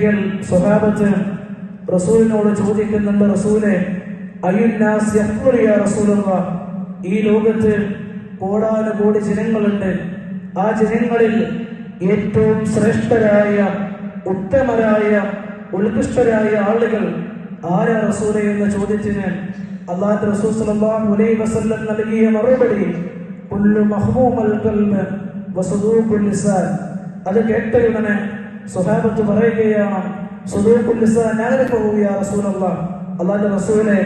ഒരിക്കൽ സ്വഹാബത്ത് റസൂലിനോട് ചോദിക്കുന്നുണ്ട്, റസൂലെ അയ്യുന്നാസ് യഖ്ഫുറു യാ റസൂലല്ലാഹ്, ഈ ലോകത്ത് കോടാനുകോടി ജനങ്ങളുണ്ട്, ആ ജനങ്ങളിൽ ഏറ്റവും ശ്രേഷ്ഠരായ ഉത്തമരായ ഉത്കൃഷ്ടരായ ആളുകൾ ആരാ റസൂലെ എന്ന ചോദ്യത്തിന് അല്ലാഹുവിന്റെ റസൂൽ സ്വല്ലല്ലാഹു അലൈഹി വസല്ലം നൽകിയ മറുപടി കുല്ലു മഹ്മൂമൽ ഖൽബ് വസദൂഖുൽ ലിസാൻ. അത് കേട്ടയുടനെ സ്വഹാബത്ത് പറയുകയാണ്, സദൂഖുൽ ലിസാൻ നഅരിഫു യാ റസൂലല്ലാഹ്, അല്ലാഹുവിന്റെ റസൂലെ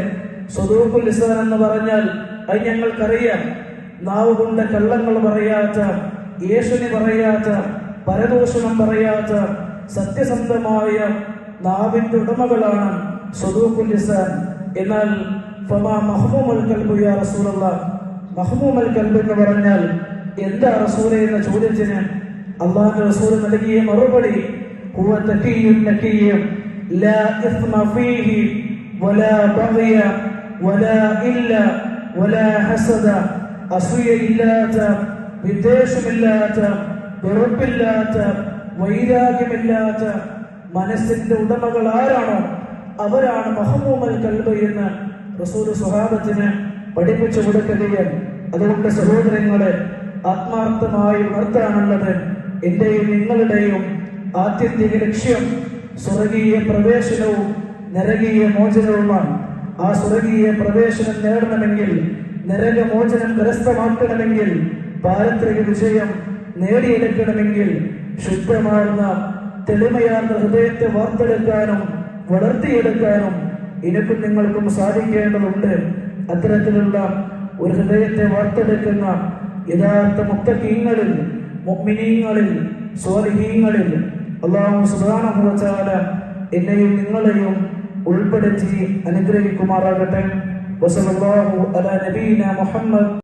സദൂഖുൽ ലിസാൻ എന്ന് പറഞ്ഞാൽ അത് ഞങ്ങൾക്കറിയാം, നാവ് കൊണ്ട് കള്ളങ്ങൾ പറയാത്ത, യേശുവിനെ പറയാത്ത, പരദൂഷണം പറയാത്ത സത്യസന്ധമായ നാവിന്റെ ഉടമകളാണ് സദൂഖുൽ ലിസാൻ. എന്നാൽ ഫമാ മഹ്മൂമുൽ ഖൽബ് യാ റസൂലല്ലാഹ്, മഹ്മൂമുൽ ഖൽബ് എന്ന് പറഞ്ഞാൽ എന്താ റസൂലേ എന്ന ചോദ്യത്തിന് അല്ലാഹുവിന്റെ റസൂൽ നൽകിയ മറുപടി ഹുവ തഖിയ്യുൻ നഖിയ്യ് ലാ ഇസ്മ ഫീഹി വലാ ബഗ്യ വലാ ഇല്ല വലാ ഹസദ, അസൂയയില്ലാത്ത, വിദ്വേഷമില്ലാത്ത, വെറുപ്പില്ലാത്ത, വൈരാഗ്യമില്ലാത്ത മനസ്സിന്റെ ഉടമകൾ ആരാണോ അവരാണ് മഹ്മൂമുൽ ഖൽബ് എന്ന് റസൂൽ സ്വഹാബത്തിന് പഠിപ്പിച്ചു കൊടുക്കുകയാണ്. അതുകൊണ്ട് സഹോദരങ്ങളെ, ആത്മാർത്ഥമായി ഉണർത്താനുള്ളത് എന്റെയും നിങ്ങളുടെയും ആത്യന്തിക ലക്ഷ്യം സ്വർഗീയ പ്രവേശനവും നരകീയ മോചനവുമാണ്. ആ സ്വർഗീയ പ്രവേശനം നേടണമെങ്കിൽ, നരകമോചനം കരസ്ഥമാക്കണമെങ്കിൽ, പാരത്രിക വിജയം നേടിയെടുക്കണമെങ്കിൽ ശുദ്ധമാർന്ന തെളിമയാർന്ന ഹൃദയത്തെ വാർത്തെടുക്കാനും വളർത്തിയെടുക്കാനും എനിക്കും നിങ്ങൾക്കും സാധിക്കേണ്ടതുണ്ട്. അത്തരത്തിലുള്ള ഒരു ഹൃദയത്തെ വാർത്തെടുക്കുന്ന യഥാർത്ഥ മുത്തഖീങ്ങളിൽ, മുഅ്മിനീങ്ങളിൽ, സ്വാലിഹീങ്ങളിൽ അല്ലാഹു സുബ്ഹാനഹു വ തആല എന്നെയും നിങ്ങളെയും ഉൾപ്പെടുത്തി അനുഗ്രഹിക്കുമാറാകട്ടെ. വസല്ലല്ലാഹു അലാ നബീന മുഹമ്മദ്.